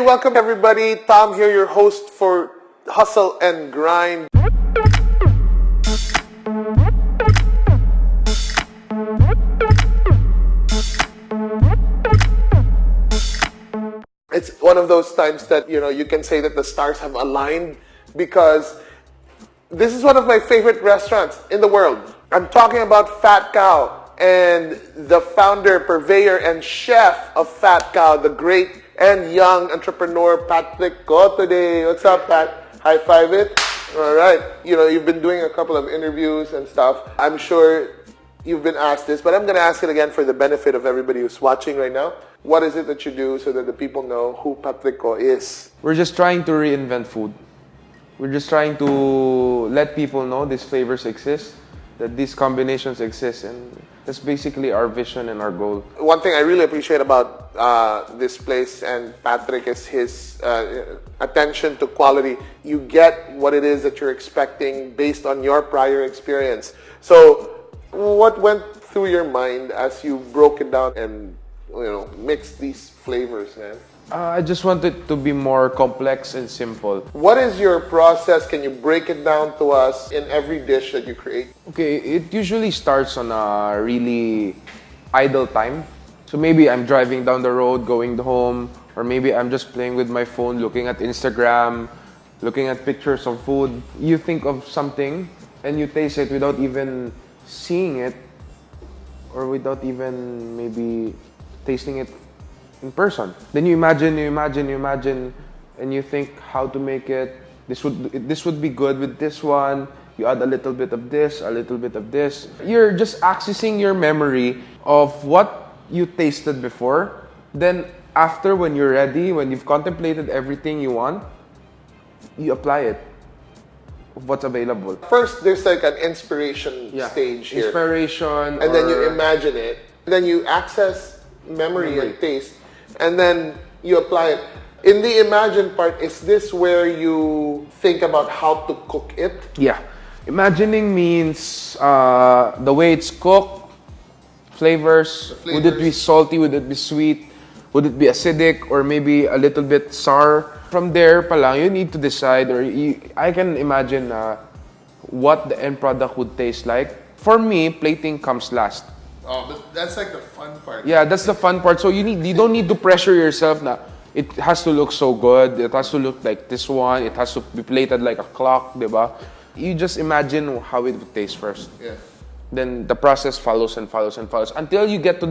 welcome everybody. Tom here, your host for Hustle and Grind. It's one of those times that, you can say that the stars have aligned because this is one of my favorite restaurants in the world. I'm talking about Fat Cow and the founder, purveyor, and chef of Fat Cow, the great and young entrepreneur, Patrick Ko today. What's up, Pat? High five it. All right. You've been doing a couple of interviews and stuff. I'm sure you've been asked this, but I'm going to ask it again for the benefit of everybody who's watching right now. What is it that you do so that the people know who Patrick Ko is? We're just trying to reinvent food. We're just trying to let people know these flavors exist, that these combinations exist, and that's basically our vision and our goal. One thing I really appreciate about this place and Patrick is his attention to quality. You get what it is that you're expecting based on your prior experience. So what went through your mind as you broke it down and mixed these flavors, man? I just want it to be more complex and simple. What is your process? Can you break it down to us in every dish that you create? Okay, it usually starts on a really idle time. So maybe I'm driving down the road, going home, or maybe I'm just playing with my phone, looking at Instagram, looking at pictures of food. You think of something and you taste it without even seeing it, or without even maybe tasting it in person. Then you imagine, and you think how to make it. This would be good with this one. You add a little bit of this, a little bit of this. You're just accessing your memory of what you tasted before. Then after, when you're ready, when you've contemplated everything you want, you apply it of what's available. First, there's like an inspiration stage here. Inspiration. And then you imagine it. Then you access memory and taste. And then you apply it. In the imagine part, is this where you think about how to cook it? Yeah. Imagining means the way it's cooked, flavors. Would it be salty? Would it be sweet? Would it be acidic? Or maybe a little bit sour? From there pa lang, you need to decide, I can imagine what the end product would taste like. For me, plating comes last. Oh, but that's like the fun part. Yeah, that's the fun part. So you don't need to pressure yourself na it has to look so good, it has to look like this one, it has to be plated like a clock, diba? You just imagine how it would taste first. Yeah. Then the process follows and follows and follows until you get to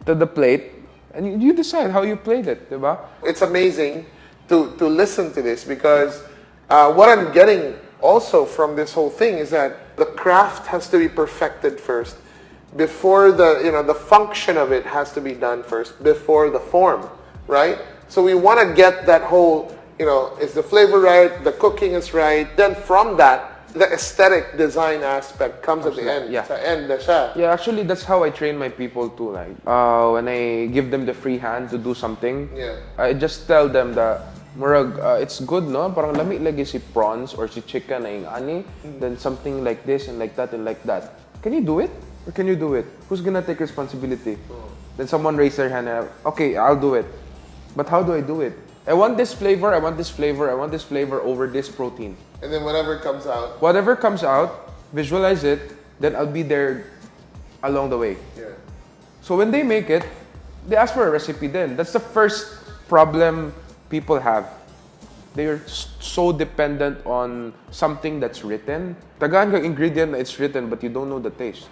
the plate and you decide how you plate it, diba? It's amazing to listen to this because what I'm getting also from this whole thing is that the craft has to be perfected first. Before the function of it has to be done first before the form, right? So we want to get that whole, is the flavor right, the cooking is right. Then from that, the aesthetic design aspect comes at the end. Yeah. Sa end na siya. Yeah, actually that's how I train my people too. Like when I give them the free hand to do something, I just tell them that murag, it's good, no? Parang lami lagi si prawns or si chicken na yung ani, then something like this and like that and like that. Can you do it? Or can you do it? Who's gonna take responsibility? Then someone raised their hand and, okay, I'll do it. But how do I do it? I want this flavor, I want this flavor, I want this flavor over this protein. And then whatever comes out. Whatever comes out, visualize it, then I'll be there along the way. Yeah. So when they make it, they ask for a recipe then. That's the first problem people have. They are so dependent on something that's written. Tagaan kang ingredient na it's written but you don't know the taste.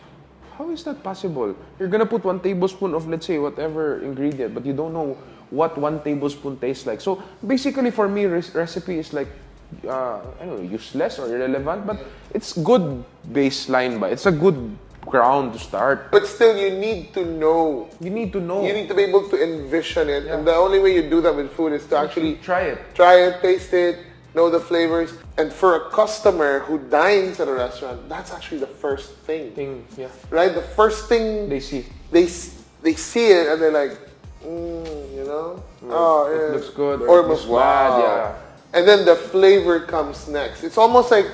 How is that possible? You're gonna put 1 tablespoon of, let's say, whatever ingredient, but you don't know what 1 tablespoon tastes like. So basically, for me, recipe is like, I don't know, useless or irrelevant, but it's good baseline, but it's a good ground to start. But still, you need to know. You need to know. You need to be able to envision it, and the only way you do that with food is to actually try it, taste it, know the flavors. And for a customer who dines at a restaurant, that's actually the first thing. Right? The first thing they see. They see it and they're like, it looks good or it looks bad, yeah. And then the flavor comes next. It's almost like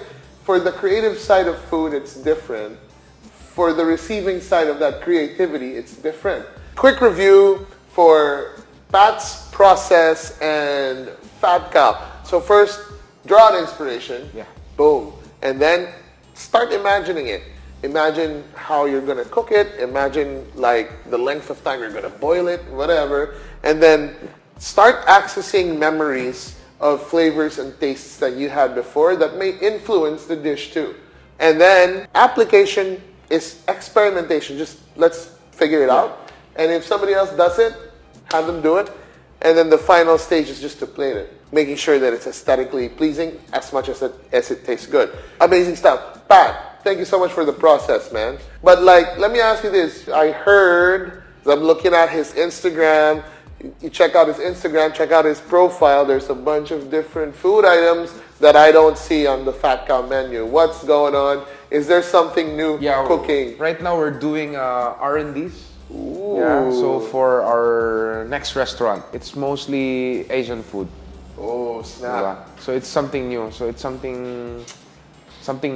for the creative side of food, it's different. For the receiving side of that creativity, it's different. Quick review for Pat's process and Fat Cow. So first, draw an inspiration. Yeah. Boom. And then start imagining it. Imagine how you're gonna cook it. Imagine like the length of time you're gonna boil it, whatever. And then start accessing memories of flavors and tastes that you had before that may influence the dish too. And then application is experimentation. Just let's figure it out. And if somebody else does it, have them do it. And then the final stage is just to plate it, making sure that it's aesthetically pleasing as much as it tastes good. Amazing stuff. Pat, thank you so much for the process, man. But like, let me ask you this. I heard, I'm looking at his Instagram. You check out his Instagram, check out his profile. There's a bunch of different food items that I don't see on the Fat Cow menu. What's going on? Is there something new cooking? Right now we're doing R&Ds. Ooh. Yeah, so for our next restaurant, it's mostly Asian food. Oh, snap. Yeah. So it's something new. So it's something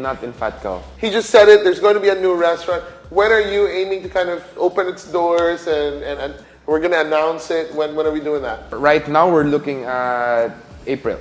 not in Fat Cow. He just said it. There's going to be a new restaurant. When are you aiming to kind of open its doors and we're going to announce it? When are we doing that? Right now we're looking at April.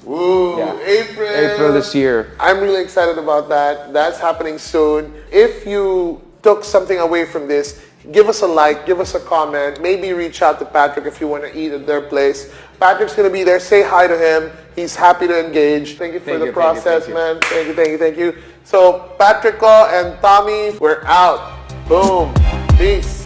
Ooh, Yeah. April this year. I'm really excited about that. That's happening soon. If you took something away from this, give us a like, give us a comment, maybe reach out to Patrick if you want to eat at their place. Patrick's going to be there. Say hi to him. He's happy to engage. Thank you for the process, man. Thank you. So, Patrick and Tommy, we're out. Boom. Peace.